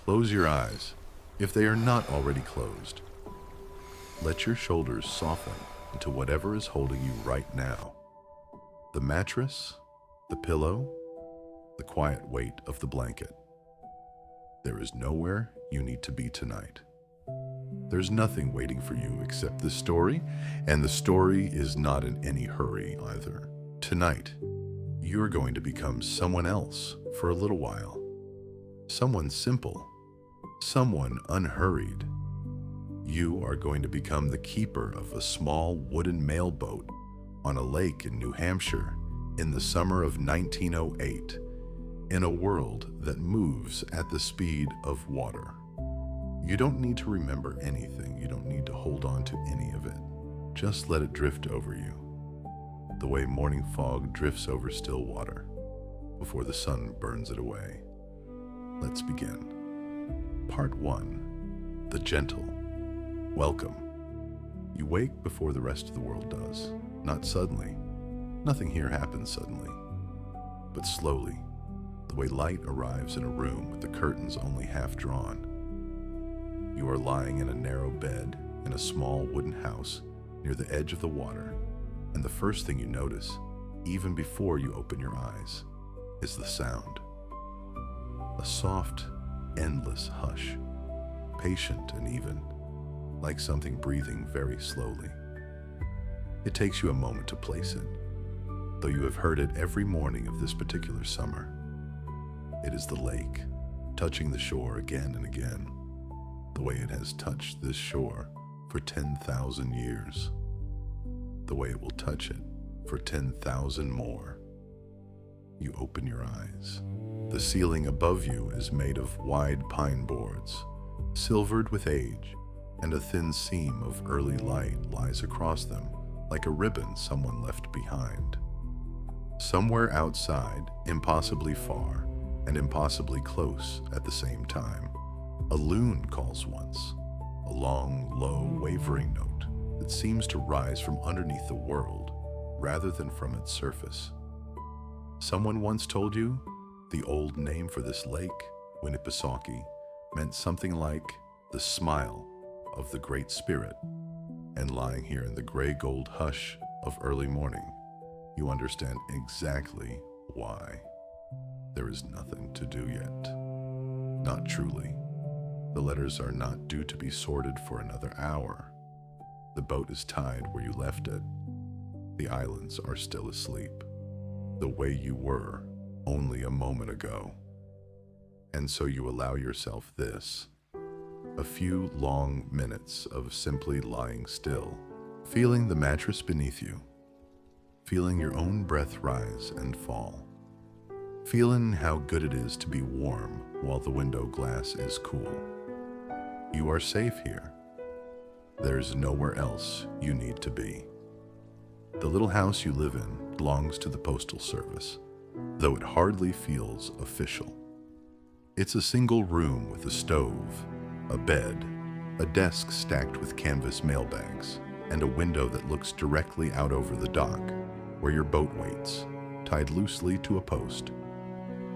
Close your eyes, if they are not already closed. Let your shoulders soften into whatever is holding you right now. The mattress, the pillow, the quiet weight of the blanket. There is nowhere you need to be tonight. There's nothing waiting for you except the story, and the story is not in any hurry either. Tonight, you're going to become someone else for a little while. Someone simple, someone unhurried. You are going to become the keeper of a small wooden mailboat on a lake in New Hampshire in the summer of 1908, in a world that moves at the speed of water. You don't need to remember anything. You don't need to hold on to any of it. Just let it drift over you, the way morning fog drifts over still water before the sun burns it away. Let's begin. Part 1. The Gentle. Welcome. You wake before the rest of the world does. Not suddenly. Nothing here happens suddenly. But slowly, the way light arrives in a room with the curtains only half drawn. You are lying in a narrow bed in a small wooden house near the edge of the water, and the first thing you notice, even before you open your eyes, is the sound. A soft, endless hush, patient and even, like something breathing very slowly. It takes you a moment to place it, though you have heard it every morning of this particular summer. It is the lake, touching the shore again and again, the way it has touched this shore for 10,000 years, the way it will touch it for 10,000 more. You open your eyes. The ceiling above you is made of wide pine boards, silvered with age, and a thin seam of early light lies across them like a ribbon someone left behind. Somewhere outside, impossibly far and impossibly close at the same time, a loon calls once, a long, low, wavering note that seems to rise from underneath the world rather than from its surface. Someone once told you the old name for this lake, Winnipesaukee, meant something like the smile of the Great Spirit, and lying here in the gray-gold hush of early morning, you understand exactly why. There is nothing to do yet. Not truly. The letters are not due to be sorted for another hour. The boat is tied where you left it. The islands are still asleep, the way you were only a moment ago. And so you allow yourself this, a few long minutes of simply lying still, feeling the mattress beneath you, feeling your own breath rise and fall, feeling how good it is to be warm while the window glass is cool. You are safe here. There's nowhere else you need to be. The little house you live in belongs to the Postal Service, though it hardly feels official. It's a single room with a stove, a bed, a desk stacked with canvas mailbags, and a window that looks directly out over the dock, where your boat waits, tied loosely to a post.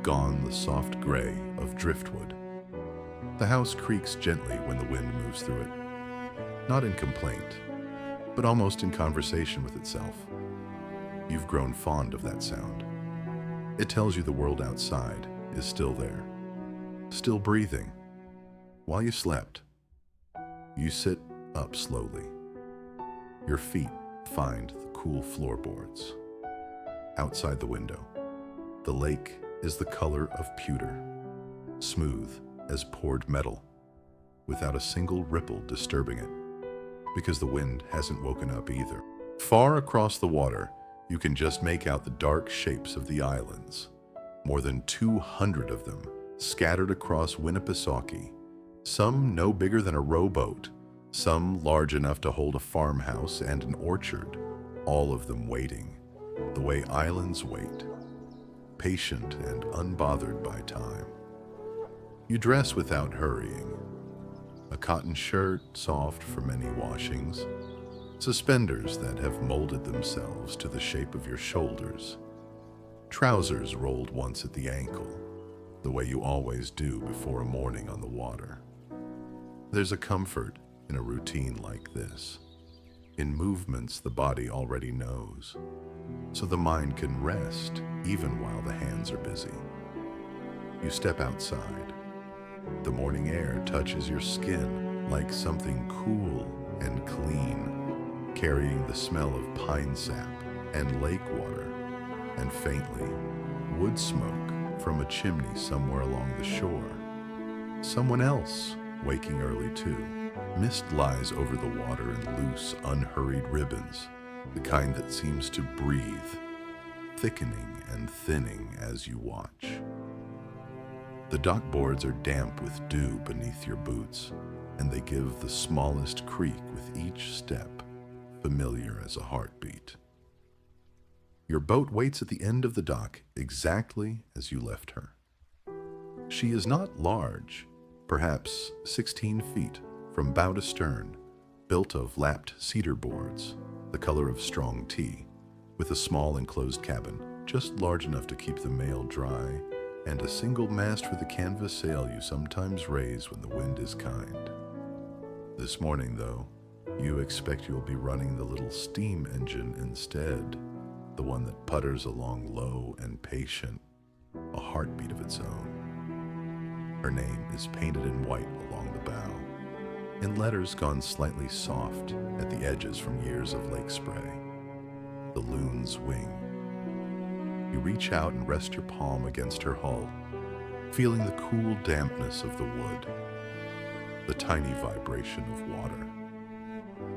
Gone the soft gray of driftwood. The house creaks gently when the wind moves through it, not in complaint, but almost in conversation with itself. You've grown fond of that sound. It tells you the world outside is still there, still breathing. While you slept, you sit up slowly. Your feet find the cool floorboards. Outside the window, the lake is the color of pewter, smooth as poured metal, without a single ripple disturbing it, because the wind hasn't woken up either. Far across the water, you can just make out the dark shapes of the islands, more than 200 of them scattered across Winnipesaukee, some no bigger than a rowboat, some large enough to hold a farmhouse and an orchard, all of them waiting, the way islands wait, patient and unbothered by time. You dress without hurrying. A cotton shirt, soft for many washings, suspenders that have molded themselves to the shape of your shoulders, trousers rolled once at the ankle, the way you always do before a morning on the water. There's a comfort in a routine like this, in movements the body already knows, so the mind can rest even while the hands are busy. You step outside. The morning air touches your skin like something cool and clean, carrying the smell of pine sap and lake water, and faintly, wood smoke from a chimney somewhere along the shore. Someone else waking early too. Mist lies over the water in loose, unhurried ribbons, the kind that seems to breathe, thickening and thinning as you watch. The dock boards are damp with dew beneath your boots, and they give the smallest creak with each step, familiar as a heartbeat. Your boat waits at the end of the dock exactly as you left her. She is not large, perhaps 16 feet from bow to stern, built of lapped cedar boards, the color of strong tea, with a small enclosed cabin just large enough to keep the mail dry, and a single mast for the canvas sail you sometimes raise when the wind is kind. This morning, though, you expect you'll be running the little steam engine instead, the one that putters along low and patient, a heartbeat of its own. Her name is painted in white along the bow, in letters gone slightly soft at the edges from years of lake spray. The loon's wing. You reach out and rest your palm against her hull, feeling the cool dampness of the wood, the tiny vibration of water,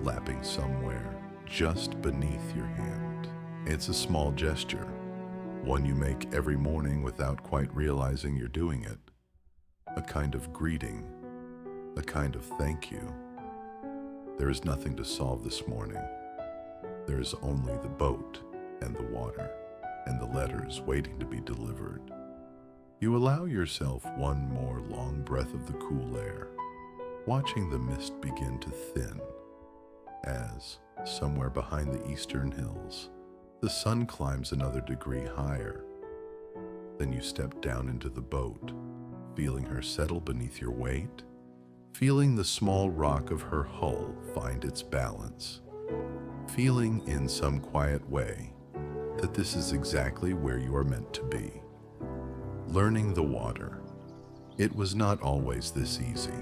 lapping somewhere just beneath your hand. It's a small gesture, one you make every morning without quite realizing you're doing it. A kind of greeting, a kind of thank you. There is nothing to solve this morning. There is only the boat and the water and the letters waiting to be delivered. You allow yourself one more long breath of the cool air, watching the mist begin to thin as, somewhere behind the eastern hills, the sun climbs another degree higher. Then you step down into the boat, feeling her settle beneath your weight, feeling the small rock of her hull find its balance, feeling in some quiet way that this is exactly where you are meant to be. Learning the water. It was not always this easy.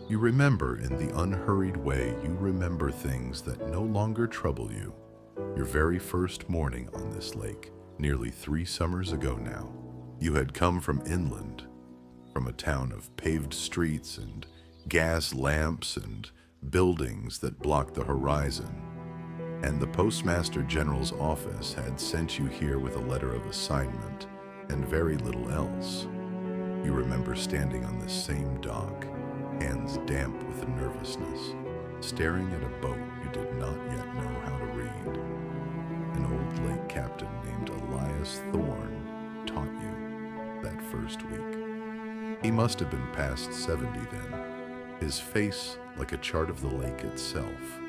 You remember in the unhurried way you remember things that no longer trouble you. Your very first morning on this lake, nearly 3 summers ago now, you had come from inland, from a town of paved streets and gas lamps and buildings that blocked the horizon, and the Postmaster General's office had sent you here with a letter of assignment and very little else. You remember standing on this same dock, hands damp with nervousness, staring at a boat you did not yet know how to read. An old lake captain named Elias Thorne taught you that first week. He must have been past 70 then, his face like a chart of the lake itself,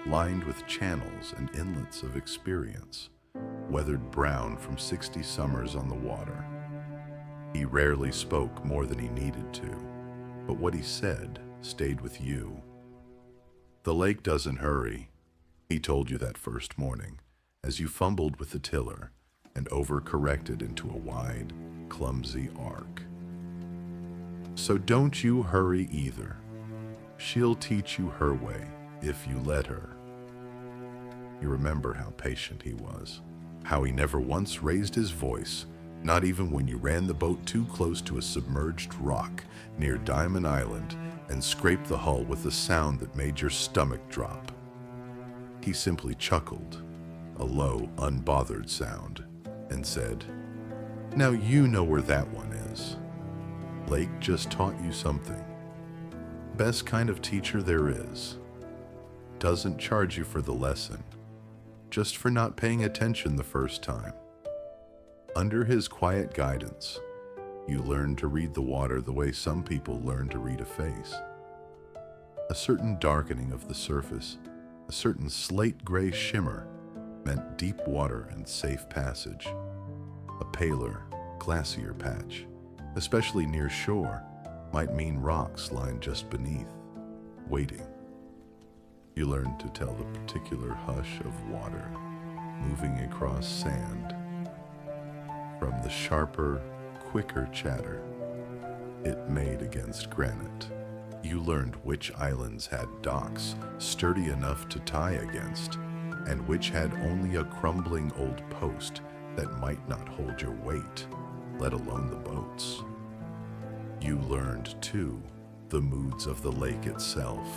lined with channels and inlets of experience, weathered brown from 60 summers on the water. He rarely spoke more than he needed to, but what he said stayed with you. The lake doesn't hurry, he told you that first morning, as you fumbled with the tiller and overcorrected into a wide, clumsy arc. So don't you hurry either. She'll teach you her way if you let her. You remember how patient he was, how he never once raised his voice, not even when you ran the boat too close to a submerged rock near Diamond Island and scraped the hull with a sound that made your stomach drop. He simply chuckled, a low, unbothered sound, and said, "Now you know where that one is. Lake just taught you something. Best kind of teacher there is. Doesn't charge you for the lesson, just for not paying attention the first time. Under his quiet guidance, you learn to read the water the way some people learn to read a face. A certain darkening of the surface, a certain slate gray shimmer meant deep water and safe passage. A paler, glassier patch especially near shore, might mean rocks lying just beneath, waiting. You learn to tell the particular hush of water moving across sand from the sharper, quicker chatter it made against granite. You learned which islands had docks sturdy enough to tie against, and which had only a crumbling old post that might not hold your weight, let alone the boats. You learned, too, the moods of the lake itself,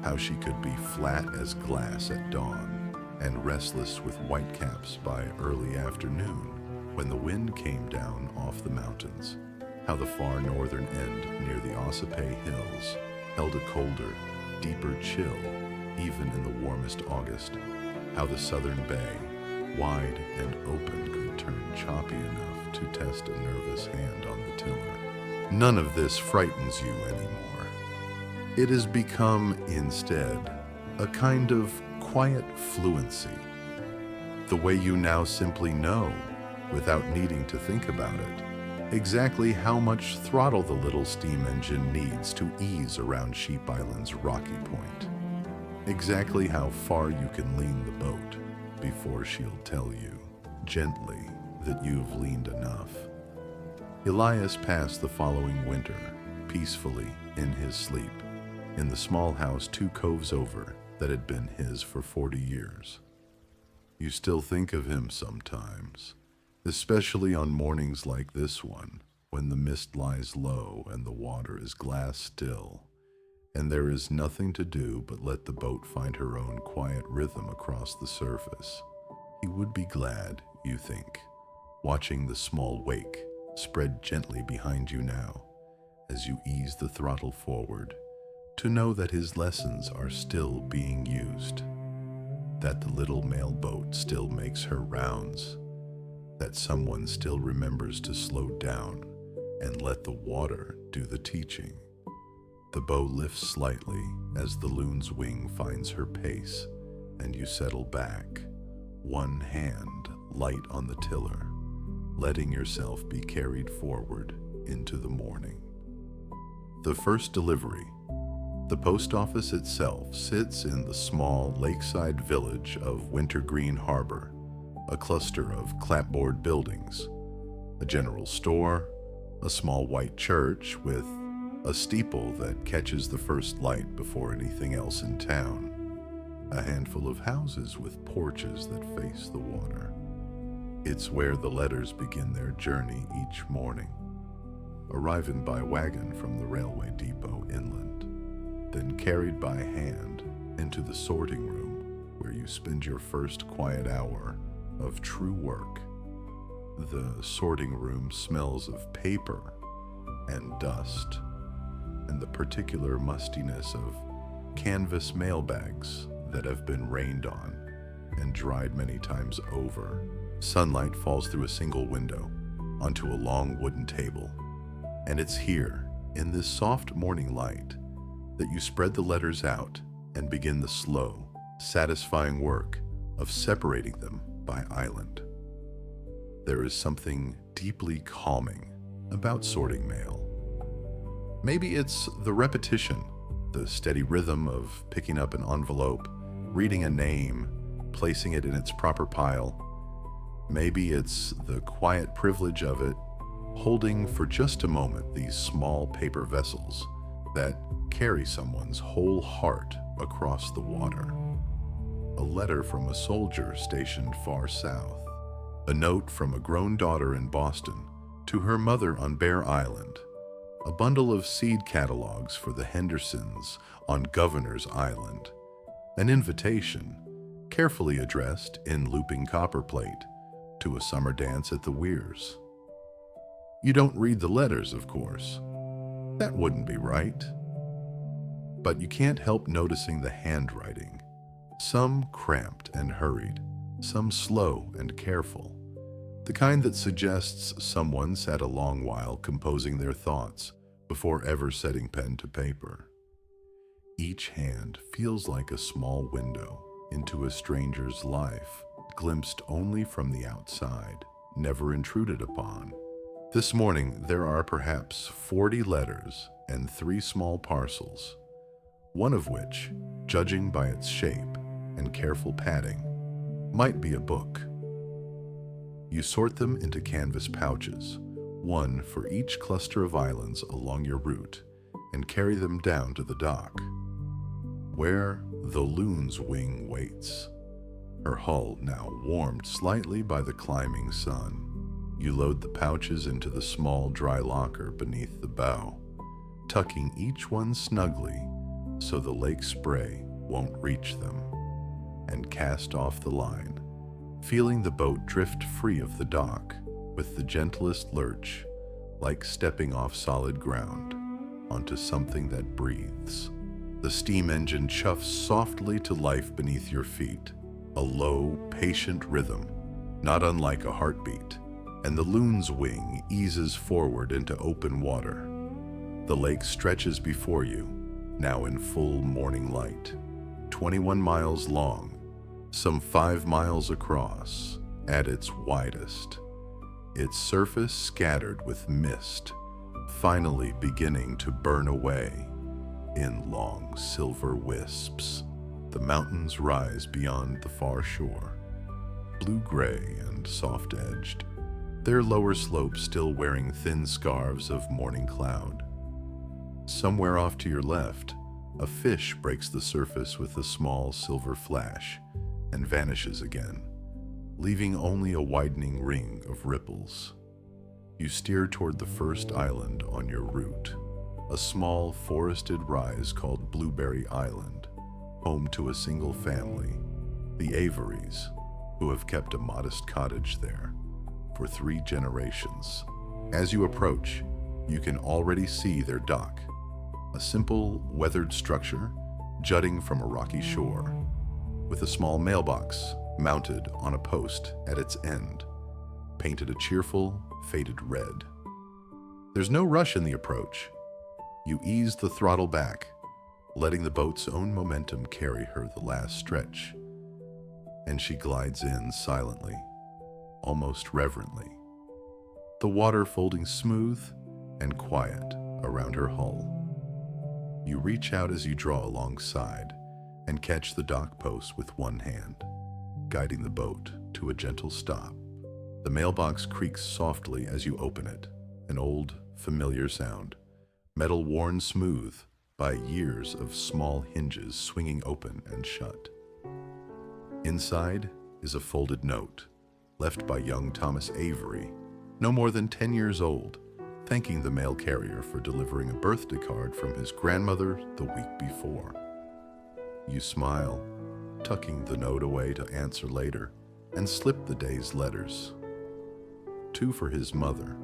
how she could be flat as glass at dawn and restless with whitecaps by early afternoon when the wind came down off the mountains, how the far northern end near the Ossipee Hills held a colder, deeper chill even in the warmest August, how the southern bay, wide and open, could turn choppy enough to test a nervous hand on the tiller. None of this frightens you anymore. It has become, instead, a kind of quiet fluency, the way you now simply know, without needing to think about it, exactly how much throttle the little steam engine needs to ease around Sheep Island's rocky point, exactly how far you can lean the boat before she'll tell you, gently, that you've leaned enough. Elias passed the following winter, peacefully in his sleep, in the small house 2 coves over that had been his for 40 years. You still think of him sometimes, especially on mornings like this one, when the mist lies low and the water is glass still, and there is nothing to do but let the boat find her own quiet rhythm across the surface. He would be glad, you think, watching the small wake spread gently behind you now, as you ease the throttle forward, to know that his lessons are still being used, that the little mail boat still makes her rounds, that someone still remembers to slow down and let the water do the teaching. The bow lifts slightly as the loon's wing finds her pace, and you settle back, one hand light on the tiller, letting yourself be carried forward into the morning. The first delivery. The post office itself sits in the small lakeside village of Wintergreen Harbor, a cluster of clapboard buildings, a general store, a small white church with a steeple that catches the first light before anything else in town, a handful of houses with porches that face the water. It's where the letters begin their journey each morning, arriving by wagon from the railway depot inland, then carried by hand into the sorting room where you spend your first quiet hour of true work. The sorting room smells of paper and dust and the particular mustiness of canvas mailbags that have been rained on and dried many times over. Sunlight falls through a single window onto a long wooden table, and it's here, in this soft morning light, that you spread the letters out and begin the slow, satisfying work of separating them by island. There is something deeply calming about sorting mail. Maybe it's the repetition, the steady rhythm of picking up an envelope, reading a name, placing it in its proper pile. Maybe it's the quiet privilege of it, holding for just a moment these small paper vessels that carry someone's whole heart across the water. A letter from a soldier stationed far south. A note from a grown daughter in Boston to her mother on Bear Island. A bundle of seed catalogs for the Hendersons on Governor's Island. An invitation, carefully addressed in looping copperplate, to a summer dance at the Weirs. You don't read the letters, of course. That wouldn't be right. But you can't help noticing the handwriting, some cramped and hurried, some slow and careful, the kind that suggests someone sat a long while composing their thoughts before ever setting pen to paper. Each hand feels like a small window into a stranger's life, glimpsed only from the outside, never intruded upon. This morning, there are perhaps 40 letters and 3 small parcels, one of which, judging by its shape and careful padding, might be a book. You sort them into canvas pouches, one for each cluster of islands along your route, and carry them down to the dock, where the loon's wing waits, her hull now warmed slightly by the climbing sun. You load the pouches into the small dry locker beneath the bow, tucking each one snugly so the lake spray won't reach them, and cast off the line, feeling the boat drift free of the dock with the gentlest lurch, like stepping off solid ground onto something that breathes. The steam engine chuffs softly to life beneath your feet, a low, patient rhythm, not unlike a heartbeat, and the loon's wing eases forward into open water. The lake stretches before you, now in full morning light, 21 miles long, some 5 miles across at its widest, its surface scattered with mist, finally beginning to burn away in long silver wisps. The mountains rise beyond the far shore, blue-gray and soft-edged, their lower slopes still wearing thin scarves of morning cloud. Somewhere off to your left, a fish breaks the surface with a small silver flash and vanishes again, leaving only a widening ring of ripples. You steer toward the first island on your route, a small forested rise called Blueberry Island, home to a single family, the Averys, who have kept a modest cottage there for 3 generations. As you approach, you can already see their dock, a simple, weathered structure jutting from a rocky shore, with a small mailbox mounted on a post at its end, painted a cheerful, faded red. There's no rush in the approach. You ease the throttle back, letting the boat's own momentum carry her the last stretch, and she glides in silently, almost reverently, the water folding smooth and quiet around her hull. You reach out as you draw alongside and catch the dock post with one hand, guiding the boat to a gentle stop. The mailbox creaks softly as you open it, an old, familiar sound, metal worn smooth by years of small hinges swinging open and shut. Inside is a folded note, left by young Thomas Avery, no more than 10 years old, thanking the mail carrier for delivering a birthday card from his grandmother the week before. You smile, tucking the note away to answer later, and slip the day's letters. 2 for his mother,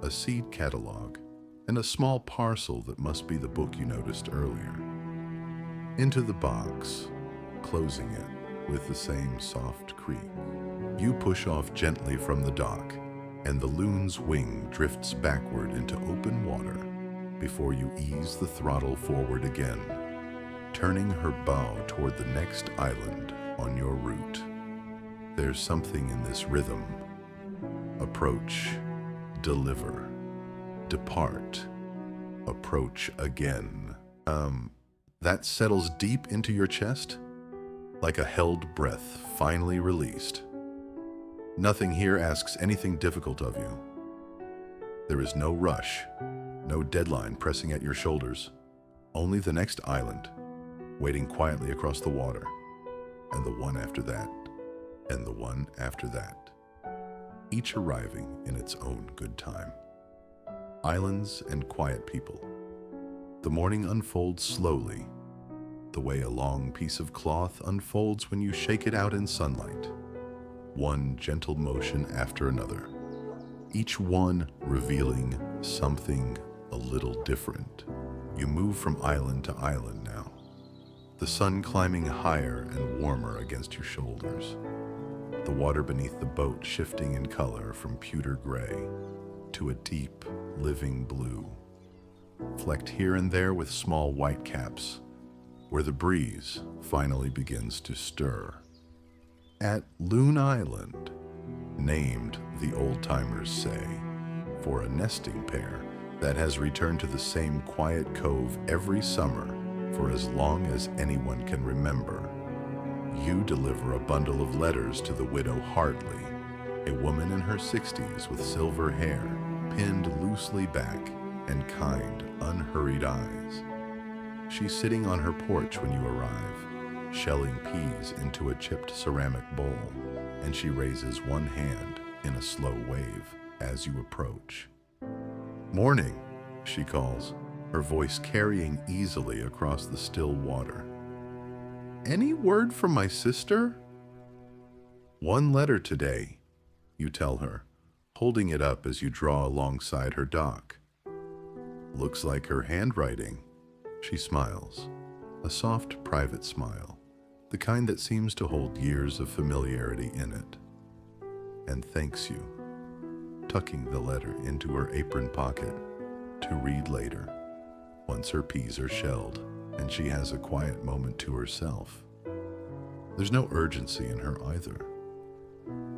a seed catalog, and a small parcel that must be the book you noticed earlier. Into the box, closing it with the same soft creak. You push off gently from the dock, and the loon's wing drifts backward into open water before you ease the throttle forward again, turning her bow toward the next island on your route. There's something in this rhythm. Approach, deliver, depart, approach again. That settles deep into your chest, like a held breath finally released. Nothing here asks anything difficult of you. There is no rush, no deadline pressing at your shoulders, only the next island, waiting quietly across the water, and the one after that, and the one after that, each arriving in its own good time. Islands and quiet people. The morning unfolds slowly, the way a long piece of cloth unfolds when you shake it out in sunlight, one gentle motion after another, each one revealing something a little different. You move from island to island now, the sun climbing higher and warmer against your shoulders, the water beneath the boat shifting in color from pewter gray to a deep, living blue, flecked here and there with small white caps, where the breeze finally begins to stir. At Loon Island, named, the old-timers say, for a nesting pair that has returned to the same quiet cove every summer for as long as anyone can remember. You deliver a bundle of letters to the widow Hartley, a woman in her 60s with silver hair pinned loosely back and kind, unhurried eyes. She's sitting on her porch when you arrive, shelling peas into a chipped ceramic bowl, and she raises one hand in a slow wave as you approach. "Morning," she calls, her voice carrying easily across the still water. "Any word from my sister?" "One letter today," you tell her, holding it up as you draw alongside her dock. "Looks like her handwriting." She smiles, a soft, private smile, the kind that seems to hold years of familiarity in it, and thanks you, tucking the letter into her apron pocket to read later, once her peas are shelled and she has a quiet moment to herself. There's no urgency in her either.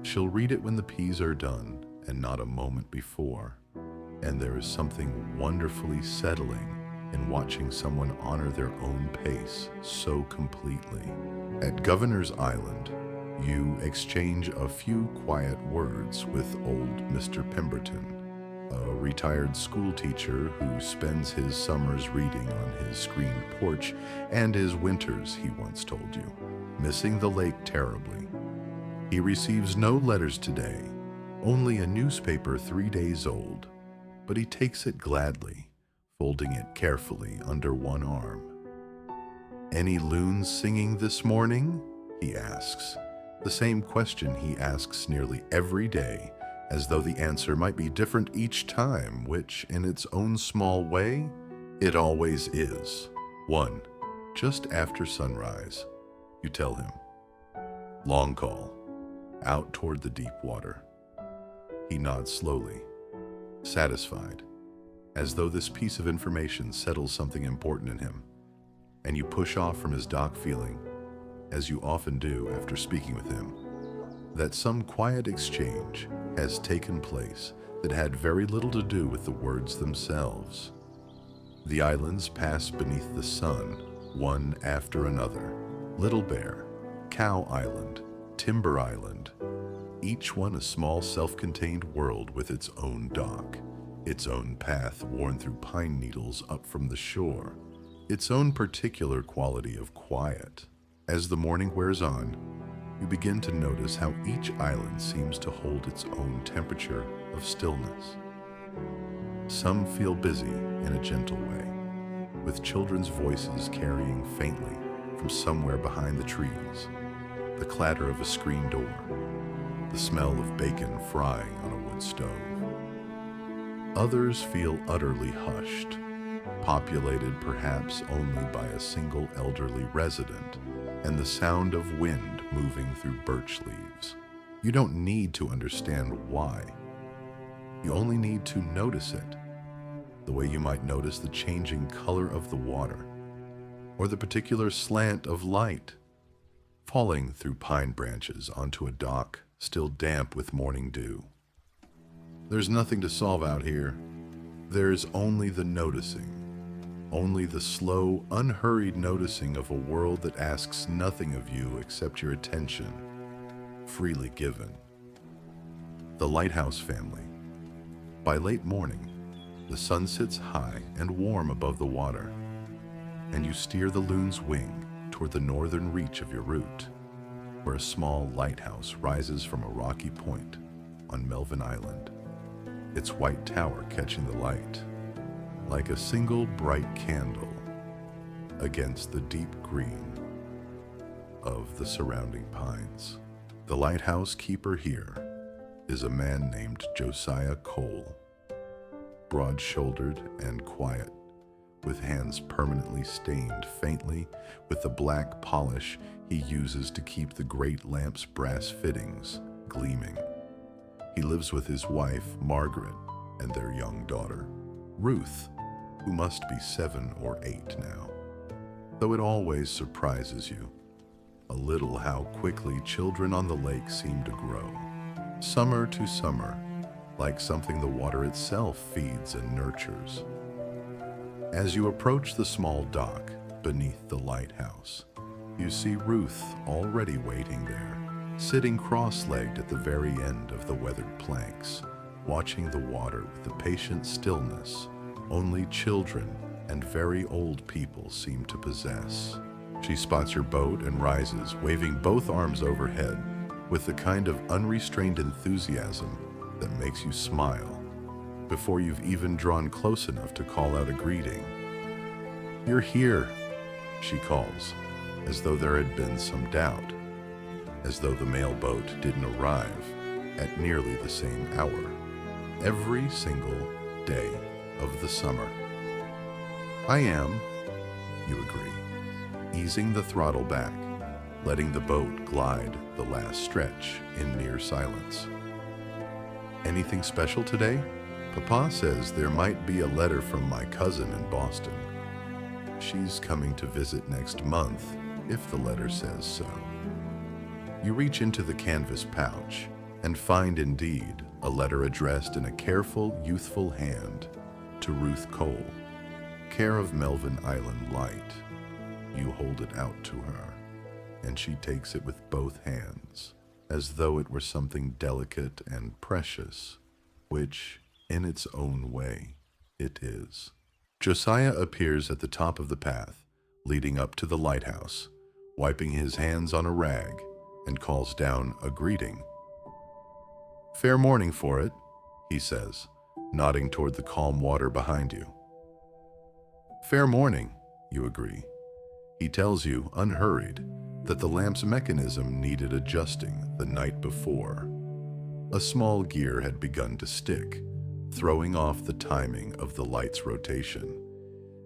She'll read it when the peas are done and not a moment before, and there is something wonderfully settling in watching someone honor their own pace so completely. At Governor's Island, you exchange a few quiet words with old Mr. Pemberton, a retired school teacher who spends his summers reading on his screened porch and his winters, he once told you, missing the lake terribly. He receives no letters today, only a newspaper 3 days old, but he takes it gladly, folding it carefully under one arm. "Any loons singing this morning?" he asks, the same question he asks nearly every day, as though the answer might be different each time, which, in its own small way, it always is. "One, just after sunrise," you tell him. "Long call, out toward the deep water." He nods slowly, satisfied, as though this piece of information settles something important in him, and you push off from his dock feeling, as you often do after speaking with him, that some quiet exchange has taken place that had very little to do with the words themselves. The islands pass beneath the sun, one after another. Little Bear, Cow Island, Timber Island, each one a small self-contained world with its own dock, its own path worn through pine needles up from the shore, its own particular quality of quiet. As the morning wears on, you begin to notice how each island seems to hold its own temperature of stillness. Some feel busy in a gentle way, with children's voices carrying faintly from somewhere behind the trees, the clatter of a screen door, the smell of bacon frying on a wood stove. Others feel utterly hushed, populated perhaps only by a single elderly resident and the sound of wind moving through birch leaves. You don't need to understand why. You only need to notice it, the way you might notice the changing color of the water, or the particular slant of light falling through pine branches onto a dock still damp with morning dew. There's nothing to solve out here. There's only the noticing. Only the slow, unhurried noticing of a world that asks nothing of you except your attention, freely given. The Lighthouse family. By late morning, the sun sits high and warm above the water, and you steer the loon's wing toward the northern reach of your route, where a small lighthouse rises from a rocky point on Melvin Island, its white tower catching the light like a single bright candle against the deep green of the surrounding pines. The lighthouse keeper here is a man named Josiah Cole, broad-shouldered and quiet, with hands permanently stained faintly with the black polish he uses to keep the great lamp's brass fittings gleaming. He lives with his wife, Margaret, and their young daughter, Ruth, who must be 7 or 8 now. Though it always surprises you a little how quickly children on the lake seem to grow, summer to summer, like something the water itself feeds and nurtures. As you approach the small dock beneath the lighthouse, you see Ruth already waiting there, sitting cross-legged at the very end of the weathered planks, watching the water with the patient stillness only children and very old people seem to possess. She spots your boat and rises, waving both arms overhead with the kind of unrestrained enthusiasm that makes you smile before you've even drawn close enough to call out a greeting. "You're here," she calls, as though there had been some doubt, as though the mail boat didn't arrive at nearly the same hour, every single day of the summer. "I am," you agree, easing the throttle back, letting the boat glide the last stretch in near silence. "Anything special today? Papa says there might be a letter from my cousin in Boston. She's coming to visit next month, if the letter says so." You reach into the canvas pouch and find indeed a letter addressed in a careful, youthful hand to Ruth Cole, care of Melvin Island Light. You hold it out to her, and she takes it with both hands, as though it were something delicate and precious, which, in its own way, it is. Josiah appears at the top of the path, leading up to the lighthouse, wiping his hands on a rag, and calls down a greeting. "Fair morning for it," he says, nodding toward the calm water behind you. "Fair morning," you agree. He tells you, unhurried, that the lamp's mechanism needed adjusting the night before. A small gear had begun to stick, throwing off the timing of the light's rotation,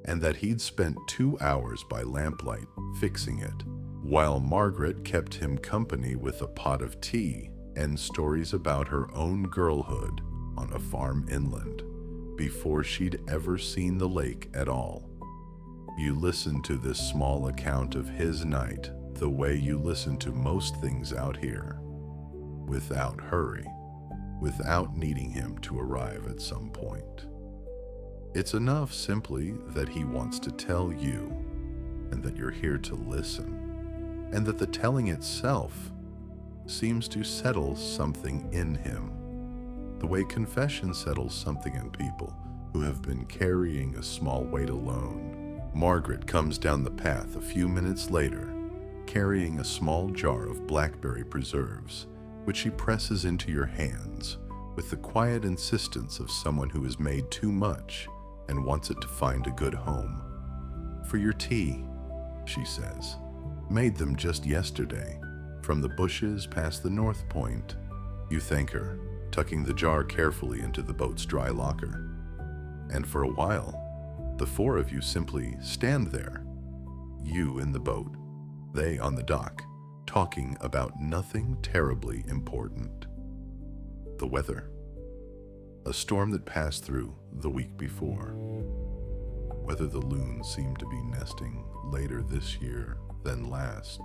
and that he'd spent 2 hours by lamplight fixing it, while Margaret kept him company with a pot of tea and stories about her own girlhood on a farm inland, before she'd ever seen the lake at all. You listen to this small account of his night the way you listen to most things out here, without hurry, without needing him to arrive at some point. It's enough simply that he wants to tell you, and that you're here to listen, and that the telling itself seems to settle something in him, the way confession settles something in people who have been carrying a small weight alone. Margaret comes down the path a few minutes later, carrying a small jar of blackberry preserves, which she presses into your hands with the quiet insistence of someone who has made too much and wants it to find a good home. "For your tea," she says. "Made them just yesterday, from the bushes past the north point." You thank her, tucking the jar carefully into the boat's dry locker. And for a while, the four of you simply stand there, you in the boat, they on the dock, talking about nothing terribly important. The weather. A storm that passed through the week before. Whether the loons seem to be nesting later this year than last.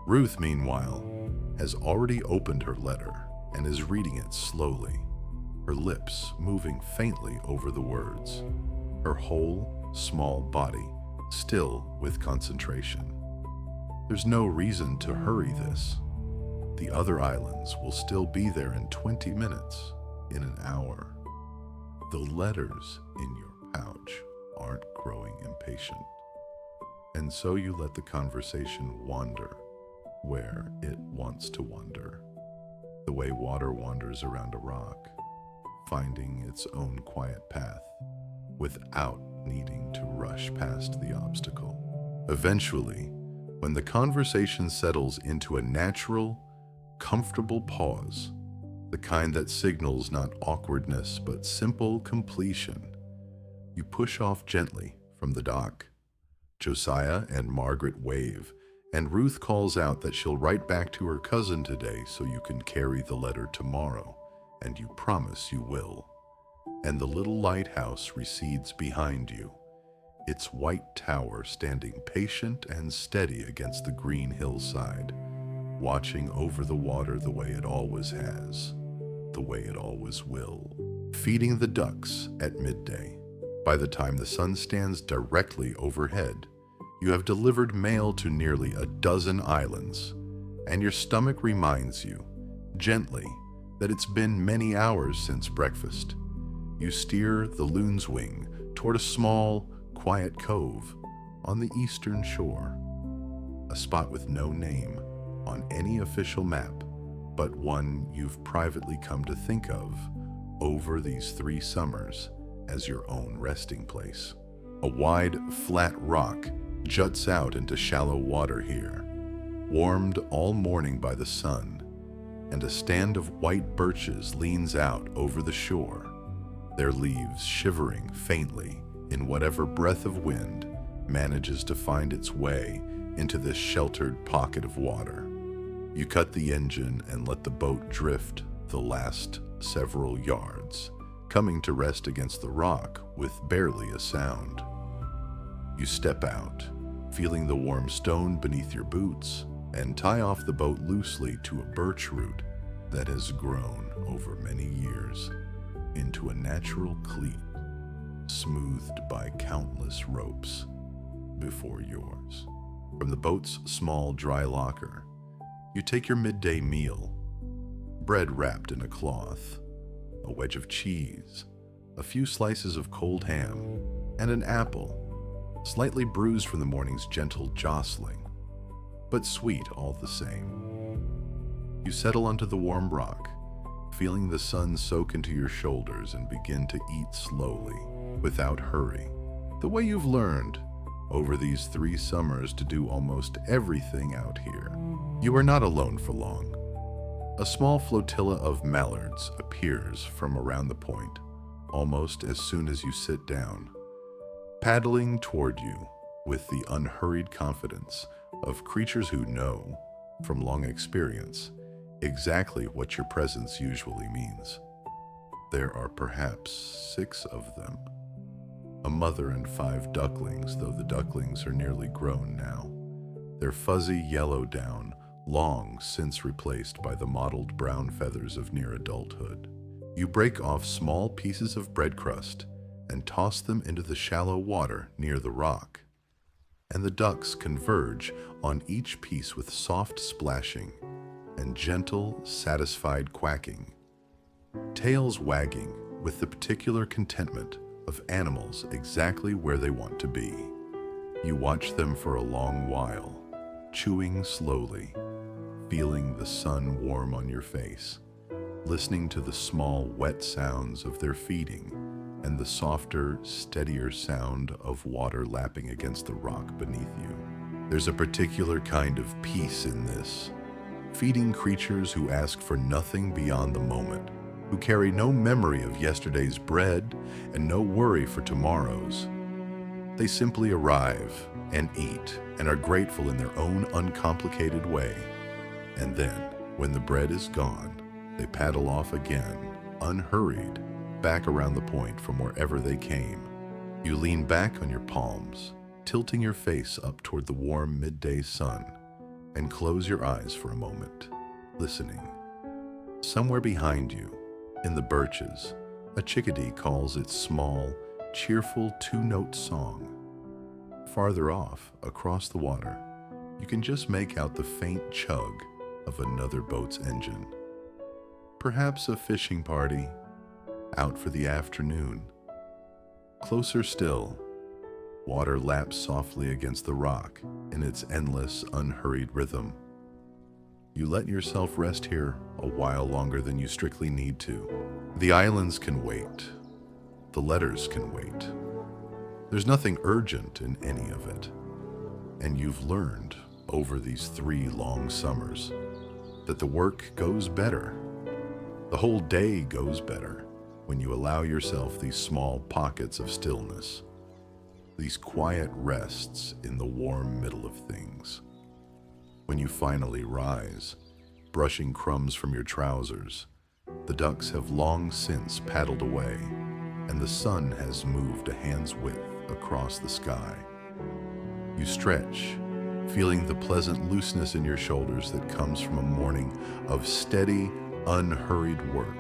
Ruth, meanwhile, has already opened her letter and is reading it slowly, her lips moving faintly over the words, her whole small body still with concentration. There's no reason to hurry this. The other islands will still be there in 20 minutes, in an hour. The letters in your pouch aren't growing impatient. And so you let the conversation wander where it wants to wander, the way water wanders around a rock, finding its own quiet path without needing to rush past the obstacle. Eventually, when the conversation settles into a natural, comfortable pause, the kind that signals not awkwardness but simple completion, you push off gently from the dock. Josiah and Margaret wave, and Ruth calls out that she'll write back to her cousin today so you can carry the letter tomorrow, and you promise you will. And the little lighthouse recedes behind you, its white tower standing patient and steady against the green hillside, watching over the water the way it always has, the way it always will. feeding the ducks at midday. By the time the sun stands directly overhead, you have delivered mail to nearly a dozen islands, and your stomach reminds you, gently, that it's been many hours since breakfast. You steer the loon's wing toward a small, quiet cove on the eastern shore, a spot with no name on any official map, but one you've privately come to think of over these 3 summers as your own resting place. A wide, flat rock juts out into shallow water here, warmed all morning by the sun, and a stand of white birches leans out over the shore, their leaves shivering faintly in whatever breath of wind manages to find its way into this sheltered pocket of water. You cut the engine and let the boat drift the last several yards, coming to rest against the rock with barely a sound. You step out, feeling the warm stone beneath your boots, and tie off the boat loosely to a birch root that has grown over many years into a natural cleat, smoothed by countless ropes before yours. From the boat's small dry locker, you take your midday meal, bread wrapped in a cloth, a wedge of cheese, a few slices of cold ham, and an apple, slightly bruised from the morning's gentle jostling, but sweet all the same. You settle onto the warm rock, feeling the sun soak into your shoulders and begin to eat slowly, without hurry, the way you've learned over these 3 summers to do almost everything out here. You are not alone for long. A small flotilla of mallards appears from around the point, almost as soon as you sit down, paddling toward you with the unhurried confidence of creatures who know, from long experience, exactly what your presence usually means. There are perhaps 6 of them. A mother and 5 ducklings, though the ducklings are nearly grown now, their fuzzy yellow down long since replaced by the mottled brown feathers of near adulthood. You break off small pieces of bread crust and toss them into the shallow water near the rock, and the ducks converge on each piece with soft splashing and gentle, satisfied quacking, tails wagging with the particular contentment of animals exactly where they want to be. You watch them for a long while, chewing slowly, feeling the sun warm on your face, listening to the small, wet sounds of their feeding and the softer, steadier sound of water lapping against the rock beneath you. There's a particular kind of peace in this, feeding creatures who ask for nothing beyond the moment, who carry no memory of yesterday's bread and no worry for tomorrow's. They simply arrive and eat and are grateful in their own uncomplicated way. And then, when the bread is gone, they paddle off again, unhurried, back around the point from wherever they came. You lean back on your palms, tilting your face up toward the warm midday sun, and close your eyes for a moment, listening. Somewhere behind you, in the birches, a chickadee calls its small, cheerful 2-note song. Farther off, across the water, you can just make out the faint chug of another boat's engine. Perhaps a fishing party, out for the afternoon. Closer still, water laps softly against the rock in its endless, unhurried rhythm. You let yourself rest here a while longer than you strictly need to. The islands can wait. The letters can wait. There's nothing urgent in any of it. And you've learned over these 3 long summers that the work goes better. The whole day goes better when you allow yourself these small pockets of stillness, these quiet rests in the warm middle of things. When you finally rise, brushing crumbs from your trousers, the ducks have long since paddled away, and the sun has moved a hand's width across the sky. You stretch, feeling the pleasant looseness in your shoulders that comes from a morning of steady, unhurried work.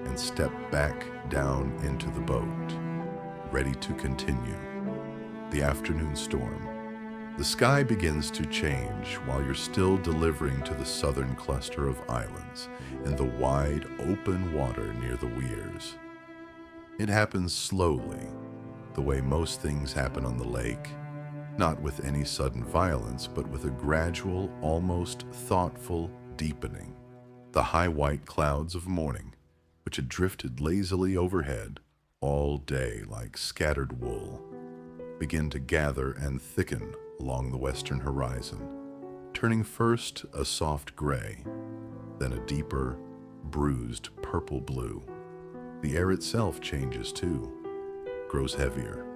and step back down into the boat, ready to continue. The afternoon storm. The sky begins to change while you're still delivering to the southern cluster of islands in the wide, open water near the weirs. It happens slowly, the way most things happen on the lake, not with any sudden violence, but with a gradual, almost thoughtful deepening. The high white clouds of morning, which had drifted lazily overhead all day like scattered wool, begin to gather and thicken along the western horizon, turning first a soft gray, then a deeper, bruised purple blue. The air itself changes too, grows heavier,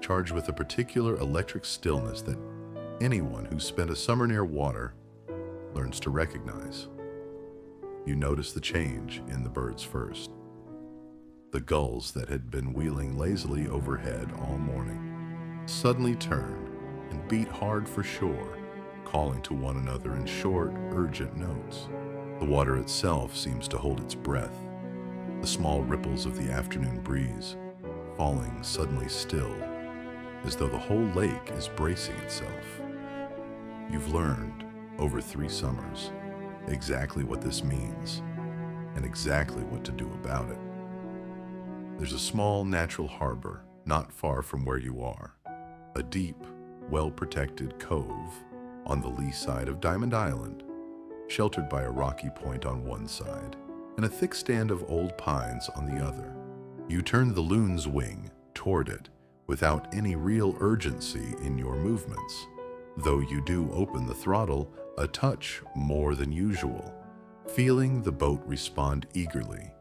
charged with a particular electric stillness that anyone who's spent a summer near water learns to recognize. You notice the change in the birds first. The gulls that had been wheeling lazily overhead all morning suddenly turn and beat hard for shore, calling to one another in short, urgent notes. The water itself seems to hold its breath, the small ripples of the afternoon breeze falling suddenly still, as though the whole lake is bracing itself. You've learned, over 3 summers, exactly what this means and exactly what to do about it. There's a small natural harbor not far from where you are, a deep, well-protected cove on the lee side of Diamond Island, sheltered by a rocky point on one side and a thick stand of old pines on the other. You turn the loon's wing toward it without any real urgency in your movements, though you do open the throttle a touch more than usual, feeling the boat respond eagerly,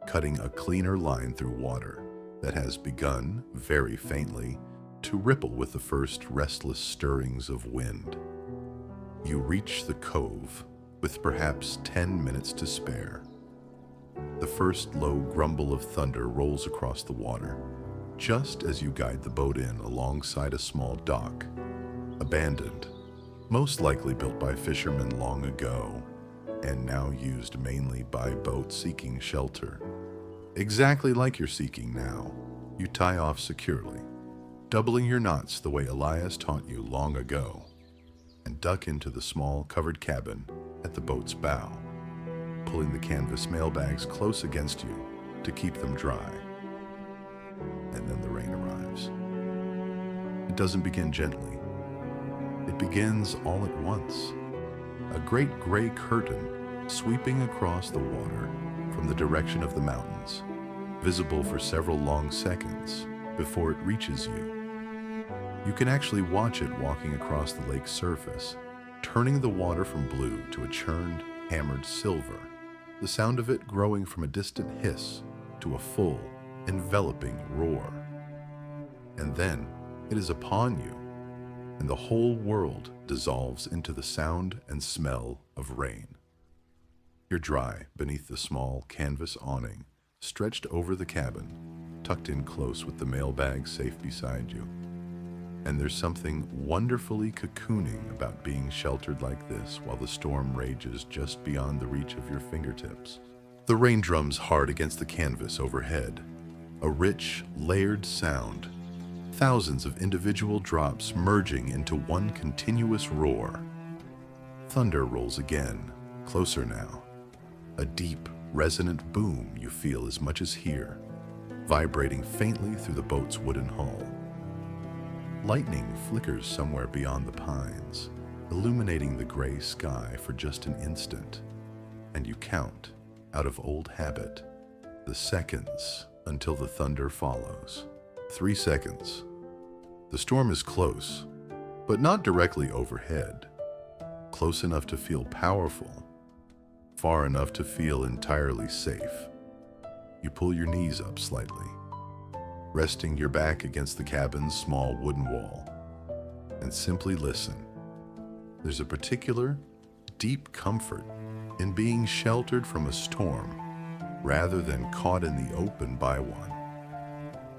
cutting a cleaner line through water that has begun, very faintly, to ripple with the first restless stirrings of wind. You reach the cove with perhaps 10 minutes to spare. The first low grumble of thunder rolls across the water, just as you guide the boat in alongside a small dock, abandoned, most likely built by fishermen long ago, and now used mainly by boats seeking shelter. Exactly like you're seeking now, you tie off securely, doubling your knots the way Elias taught you long ago, and duck into the small covered cabin at the boat's bow, pulling the canvas mailbags close against you to keep them dry. And then the rain arrives. It doesn't begin gently. It begins all at once. A great gray curtain sweeping across the water from the direction of the mountains, visible for several long seconds before it reaches you. You can actually watch it walking across the lake's surface, turning the water from blue to a churned, hammered silver, the sound of it growing from a distant hiss to a full, enveloping roar. And then it is upon you, and the whole world dissolves into the sound and smell of rain. You're dry beneath the small canvas awning stretched over the cabin, tucked in close with the mailbag safe beside you. And there's something wonderfully cocooning about being sheltered like this while the storm rages just beyond the reach of your fingertips. The rain drums hard against the canvas overhead, a rich, layered sound, thousands of individual drops merging into one continuous roar. Thunder rolls again, closer now, a deep, resonant boom you feel as much as here, vibrating faintly through the boat's wooden hull. Lightning flickers somewhere beyond the pines, illuminating the gray sky for just an instant, and you count, out of old habit, the seconds until the thunder follows. 3 seconds. The storm is close, but not directly overhead. Close enough to feel powerful, far enough to feel entirely safe. You pull your knees up slightly, resting your back against the cabin's small wooden wall, and simply listen. There's a particular, deep comfort in being sheltered from a storm rather than caught in the open by one.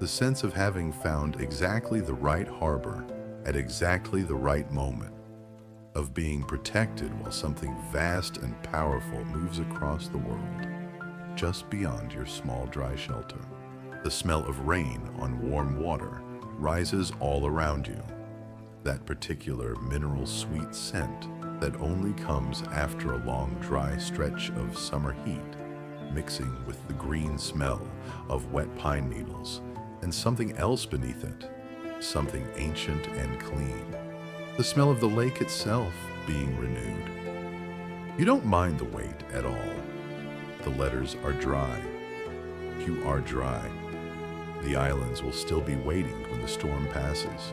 The sense of having found exactly the right harbor at exactly the right moment, of being protected while something vast and powerful moves across the world. just beyond your small dry shelter. The smell of rain on warm water rises all around you, that particular mineral-sweet scent that only comes after a long dry stretch of summer heat, mixing with the green smell of wet pine needles and something else beneath it, something ancient and clean. The smell of the lake itself being renewed. You don't mind the wait at all. The letters are dry. You are dry. The islands will still be waiting when the storm passes.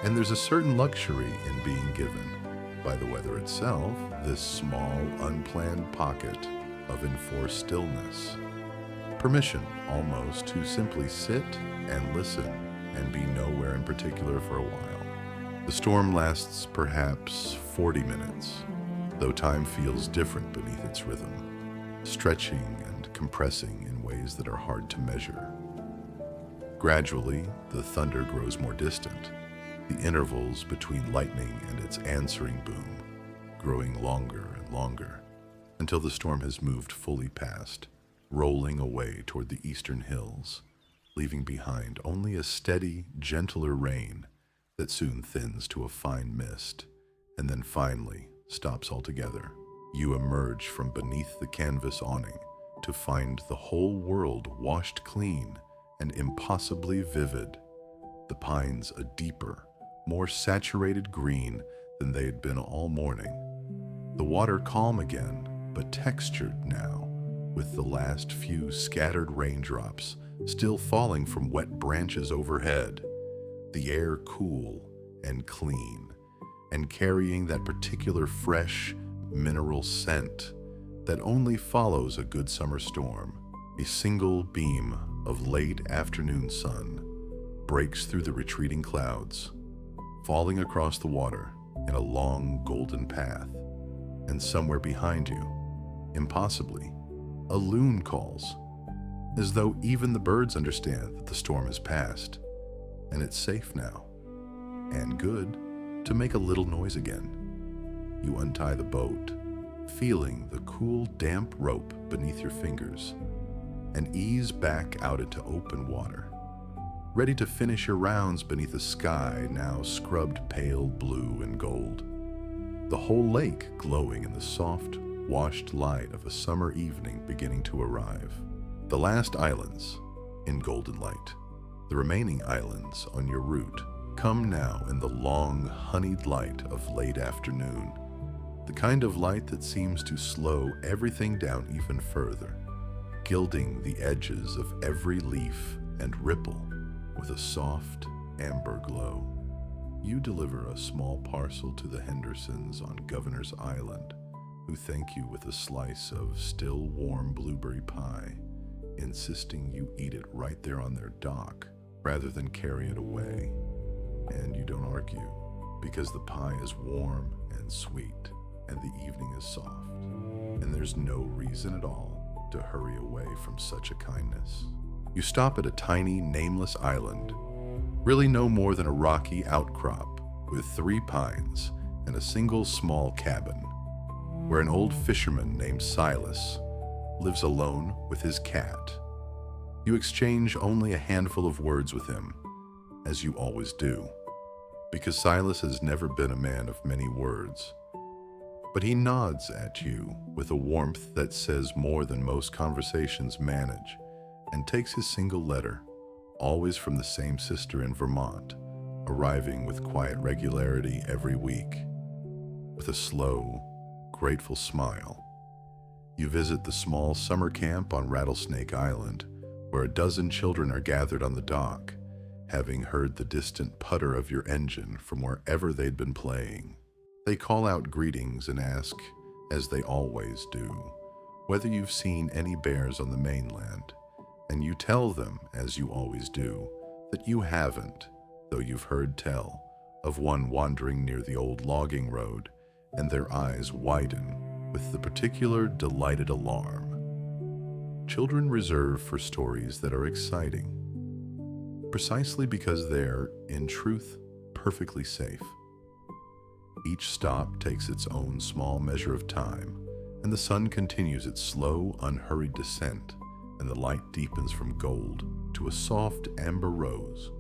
And there's a certain luxury in being given, by the weather itself, this small, unplanned pocket of enforced stillness. Permission, almost, to simply sit and listen and be nowhere in particular for a while. The storm lasts perhaps 40 minutes, though time feels different beneath its rhythm, stretching and compressing in ways that are hard to measure. Gradually, the thunder grows more distant, the intervals between lightning and its answering boom growing longer and longer, until the storm has moved fully past, rolling away toward the eastern hills, leaving behind only a steady, gentler rain that soon thins to a fine mist, and then finally stops altogether. You emerge from beneath the canvas awning to find the whole world washed clean and impossibly vivid, the pines a deeper, more saturated green than they had been all morning, the water calm again, but textured now, with the last few scattered raindrops still falling from wet branches overhead, the air cool and clean, and carrying that particular fresh, mineral scent that only follows a good summer storm. A single beam of late afternoon sun breaks through the retreating clouds, falling across the water in a long golden path, and somewhere behind you, impossibly, a loon calls, as though even the birds understand that the storm has passed, and it's safe now, and good to make a little noise again. You untie the boat, feeling the cool, damp rope beneath your fingers, and ease back out into open water, ready to finish your rounds beneath a sky now scrubbed pale blue and gold, the whole lake glowing in the soft, washed light of a summer evening beginning to arrive. The last islands in golden light, the remaining islands on your route, come now in the long, honeyed light of late afternoon, the kind of light that seems to slow everything down even further, gilding the edges of every leaf and ripple with a soft amber glow. You deliver a small parcel to the Hendersons on Governor's Island, who thank you with a slice of still warm blueberry pie, insisting you eat it right there on their dock rather than carry it away. And you don't argue, because the pie is warm and sweet, and the evening is soft, and there's no reason at all to hurry away from such a kindness. You stop at a tiny, nameless island, really no more than a rocky outcrop with 3 pines and a single small cabin, where an old fisherman named Silas lives alone with his cat. You exchange only a handful of words with him, as you always do, because Silas has never been a man of many words. But he nods at you with a warmth that says more than most conversations manage, and takes his single letter, always from the same sister in Vermont, arriving with quiet regularity every week. With a slow, grateful smile, you visit the small summer camp on Rattlesnake Island, where a dozen children are gathered on the dock, having heard the distant putter of your engine from wherever they'd been playing. They call out greetings and ask, as they always do, whether you've seen any bears on the mainland, and you tell them, as you always do, that you haven't, though you've heard tell of one wandering near the old logging road, and their eyes widen with the particular delighted alarm. Children reserve for stories that are exciting, precisely because they're, in truth, perfectly safe. Each stop takes its own small measure of time, and the sun continues its slow, unhurried descent, and the light deepens from gold to a soft amber rose,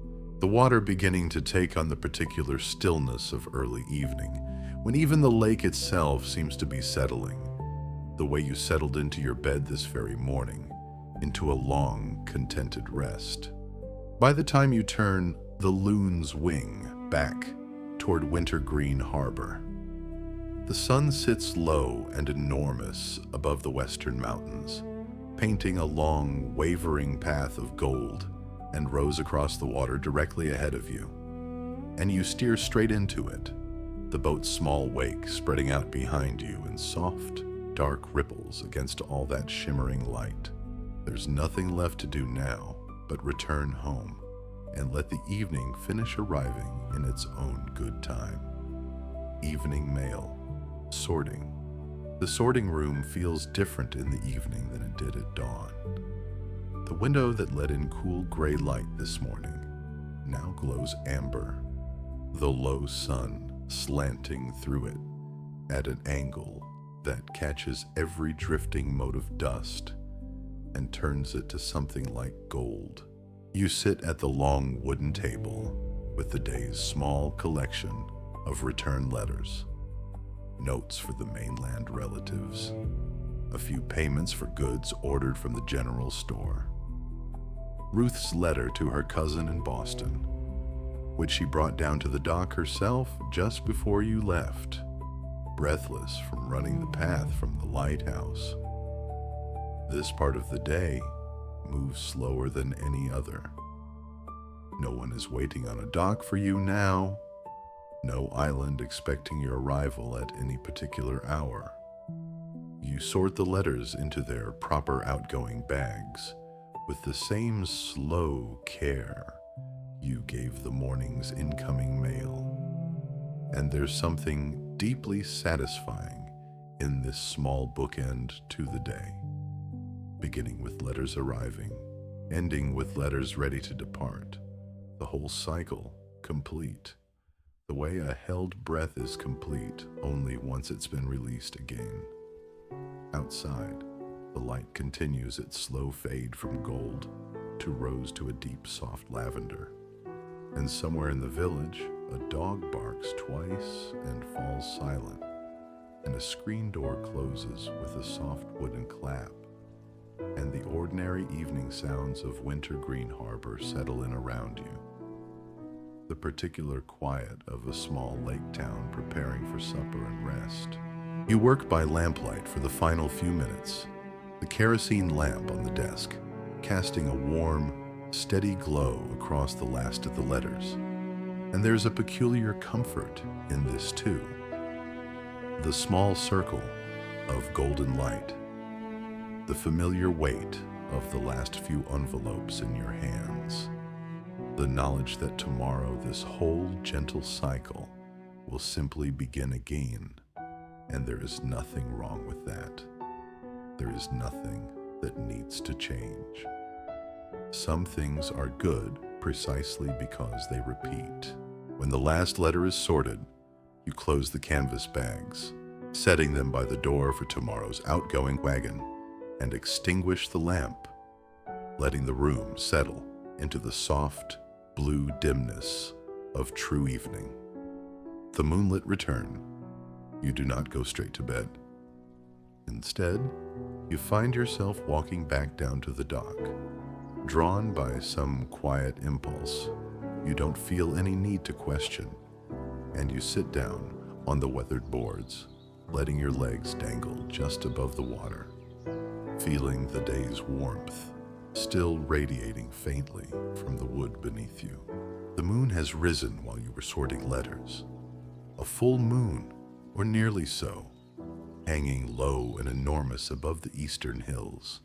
the water beginning to take on the particular stillness of early evening, when even the lake itself seems to be settling, the way you settled into your bed this very morning, into a long, contented rest. By the time you turn the loon's wing back toward Wintergreen Harbor, the sun sits low and enormous above the western mountains, painting a long, wavering path of gold and rose across the water directly ahead of you. And you steer straight into it, the boat's small wake spreading out behind you in soft, dark ripples against all that shimmering light. There's nothing left to do now but return home and let the evening finish arriving in its own good time. Evening mail. Sorting. The sorting room feels different in the evening than it did at dawn. The window that let in cool gray light this morning now glows amber, the low sun slanting through it at an angle that catches every drifting mote of dust and turns it to something like gold. You sit at the long wooden table with the day's small collection of return letters, notes for the mainland relatives, a few payments for goods ordered from the general store, Ruth's letter to her cousin in Boston, which she brought down to the dock herself just before you left, breathless from running the path from the lighthouse. This part of the day moves slower than any other. No one is waiting on a dock for you now. No island expecting your arrival at any particular hour. You sort the letters into their proper outgoing bags with the same slow care you gave the morning's incoming mail. And there's something deeply satisfying in this small bookend to the day, beginning with letters arriving, ending with letters ready to depart, the whole cycle complete. The way a held breath is complete only once it's been released again. Outside, the light continues its slow fade from gold to rose to a deep soft lavender. And somewhere in the village, a dog barks twice and falls silent, and a screen door closes with a soft wooden clap, and the ordinary evening sounds of Wintergreen Harbor settle in around you. The particular quiet of a small lake town preparing for supper and rest. You work by lamplight for the final few minutes, the kerosene lamp on the desk casting a warm, steady glow across the last of the letters. And there's a peculiar comfort in this too. The small circle of golden light, the familiar weight of the last few envelopes in your hands, the knowledge that tomorrow this whole gentle cycle will simply begin again, and there is nothing wrong with that. There is nothing that needs to change. Some things are good precisely because they repeat. When the last letter is sorted, you close the canvas bags, setting them by the door for tomorrow's outgoing wagon, and extinguish the lamp, letting the room settle into the soft, blue dimness of true evening. The moonlit return. You do not go straight to bed. Instead, you find yourself walking back down to the dock, drawn by some quiet impulse you don't feel any need to question, and you sit down on the weathered boards, letting your legs dangle just above the water, feeling the day's warmth still radiating faintly from the wood beneath you. The moon has risen while you were sorting letters, a full moon, or nearly so, hanging low and enormous above the eastern hills,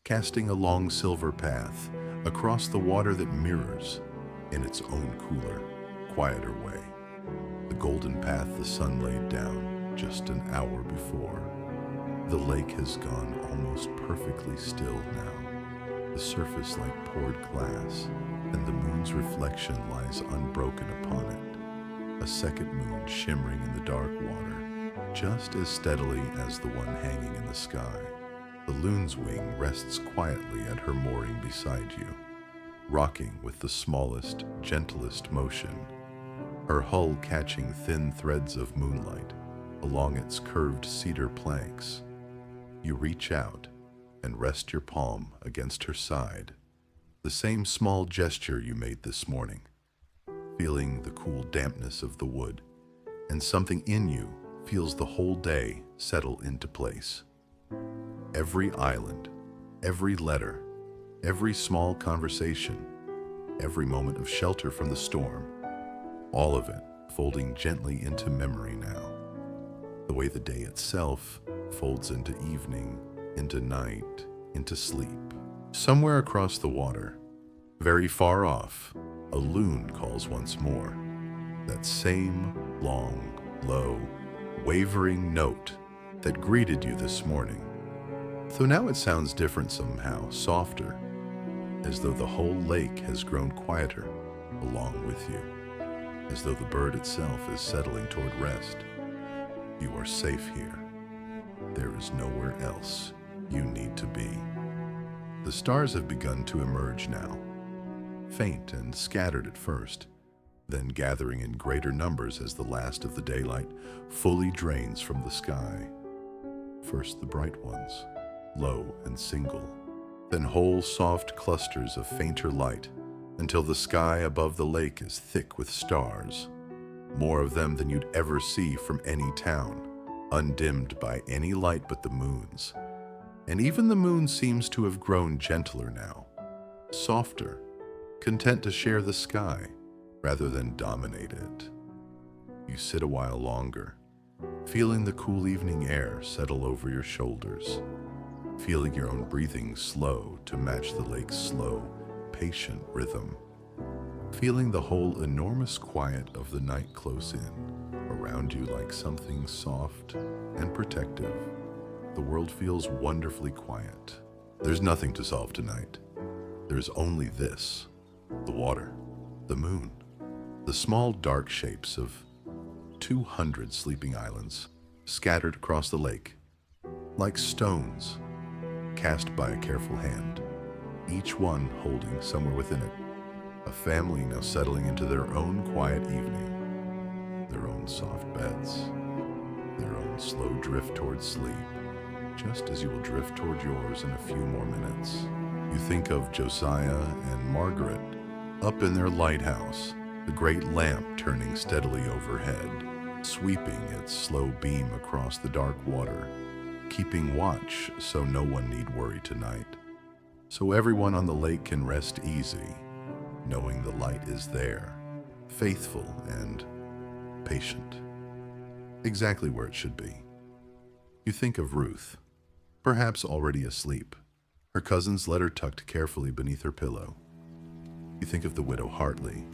casting a long silver path across the water that mirrors, in its own cooler, quieter way, the golden path the sun laid down just an hour before. The lake has gone almost perfectly still now, the surface like poured glass, and the moon's reflection lies unbroken upon it, a second moon shimmering in the dark water, just as steadily as the one hanging in the sky. The loon's wing rests quietly at her mooring beside you, rocking with the smallest, gentlest motion, her hull catching thin threads of moonlight along its curved cedar planks. You reach out and rest your palm against her side, the same small gesture you made this morning, feeling the cool dampness of the wood, and something in you feels the whole day settle into place. Every island, every letter, every small conversation, every moment of shelter from the storm, all of it folding gently into memory now. The way the day itself folds into evening, into night, into sleep. Somewhere across the water, very far off, a loon calls once more. That same long, low, wavering note that greeted you this morning. Though now it sounds different somehow, softer, as though the whole lake has grown quieter along with you, as though the bird itself is settling toward rest. You are safe here. There is nowhere else you need to be. The stars have begun to emerge now, faint and scattered at first, then gathering in greater numbers as the last of the daylight fully drains from the sky. First the bright ones, low and single, then whole soft clusters of fainter light until the sky above the lake is thick with stars, more of them than you'd ever see from any town, undimmed by any light but the moon's. And even the moon seems to have grown gentler now, softer, content to share the sky rather than dominate it. You sit a while longer, feeling the cool evening air settle over your shoulders, feeling your own breathing slow to match the lake's slow, patient rhythm, feeling the whole enormous quiet of the night close in, around you like something soft and protective. The world feels wonderfully quiet. There's nothing to solve tonight. There's only this, the water, the moon, the small dark shapes of 200 sleeping islands scattered across the lake, like stones cast by a careful hand, each one holding somewhere within it a family now settling into their own quiet evening, their own soft beds, their own slow drift towards sleep, just as you will drift toward yours in a few more minutes. You think of Josiah and Margaret up in their lighthouse, the great lamp turning steadily overhead, sweeping its slow beam across the dark water, keeping watch so no one need worry tonight, so everyone on the lake can rest easy, knowing the light is there, faithful and patient, exactly where it should be. You think of Ruth, perhaps already asleep, her cousin's letter tucked carefully beneath her pillow. You think of the widow Hartley,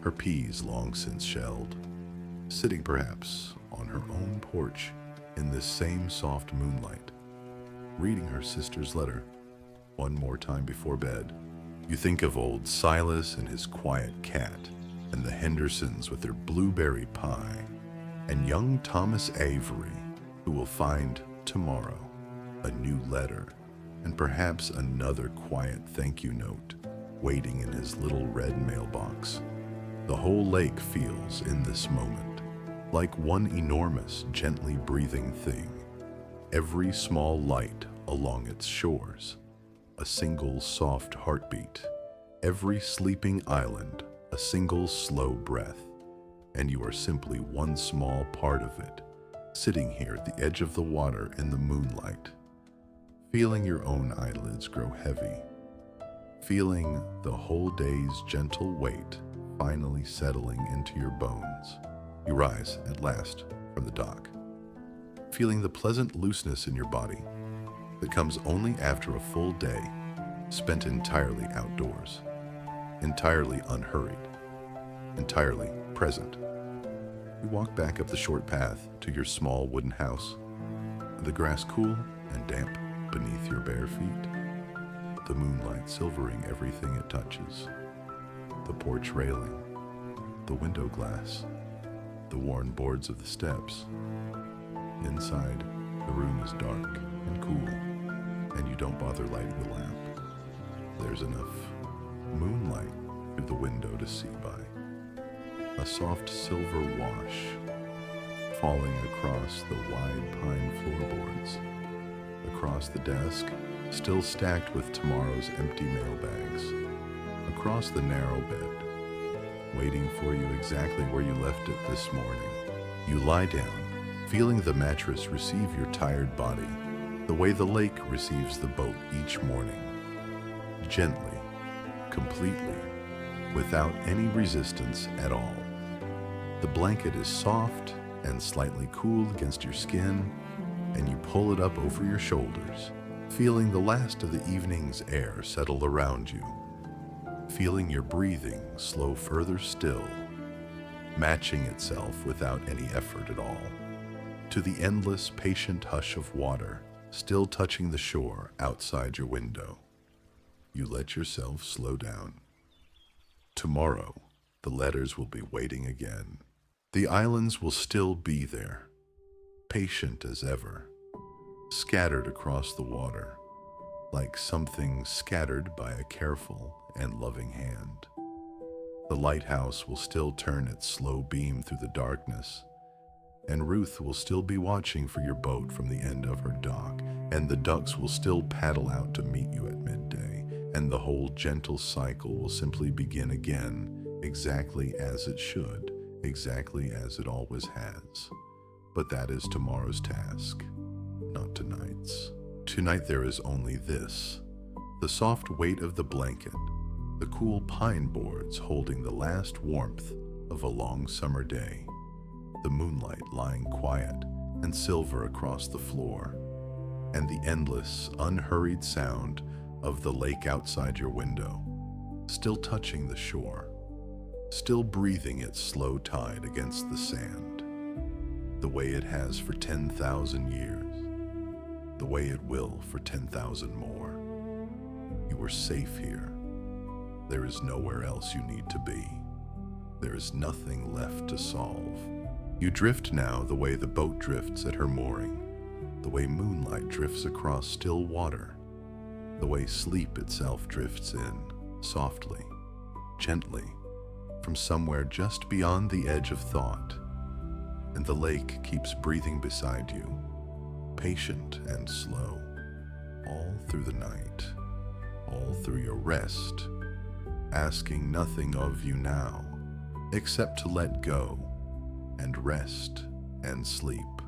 her peas long since shelled, sitting perhaps on her own porch in this same soft moonlight, reading her sister's letter one more time before bed. You think of old Silas and his quiet cat, and the Hendersons with their blueberry pie, and young Thomas Avery, who will find tomorrow a new letter, and perhaps another quiet thank you note waiting in his little red mailbox. The whole lake feels in this moment like one enormous, gently breathing thing. Every small light along its shores, a single soft heartbeat. Every sleeping island, a single slow breath. And you are simply one small part of it, sitting here at the edge of the water in the moonlight, feeling your own eyelids grow heavy, feeling the whole day's gentle weight finally settling into your bones. You rise at last from the dock, feeling the pleasant looseness in your body that comes only after a full day spent entirely outdoors, entirely unhurried, entirely present. You walk back up the short path to your small wooden house, the grass cool and damp beneath your bare feet, the moonlight silvering everything it touches, the porch railing, the window glass, the worn boards of the steps. Inside, the room is dark and cool, and you don't bother lighting the lamp. There's enough moonlight through the window to see by. A soft silver wash falling across the wide pine floorboards. Across the desk, still stacked with tomorrow's empty mailbags. Across the narrow bed, waiting for you exactly where you left it this morning. You lie down, feeling the mattress receive your tired body, the way the lake receives the boat each morning. Gently, completely, without any resistance at all. The blanket is soft and slightly cool against your skin, and you pull it up over your shoulders, feeling the last of the evening's air settle around you, feeling your breathing slow further still, matching itself without any effort at all, to the endless, patient hush of water still touching the shore outside your window. You let yourself slow down. Tomorrow, the letters will be waiting again. The islands will still be there, patient as ever, scattered across the water, like something scattered by a careful and loving hand. The lighthouse will still turn its slow beam through the darkness, and Ruth will still be watching for your boat from the end of her dock, and the ducks will still paddle out to meet you at midday, and the whole gentle cycle will simply begin again, exactly as it should, exactly as it always has. But that is tomorrow's task, not tonight's. Tonight there is only this: the soft weight of the blanket, the cool pine boards holding the last warmth of a long summer day, the moonlight lying quiet and silver across the floor, and the endless, unhurried sound of the lake outside your window, still touching the shore, still breathing its slow tide against the sand, the way it has for 10,000 years, the way it will for 10,000 more. You are safe here. There is nowhere else you need to be. There is nothing left to solve. You drift now the way the boat drifts at her mooring, the way moonlight drifts across still water, the way sleep itself drifts in, softly, gently, from somewhere just beyond the edge of thought, and the lake keeps breathing beside you, patient and slow, all through the night, all through your rest, asking nothing of you now, except to let go and rest and sleep.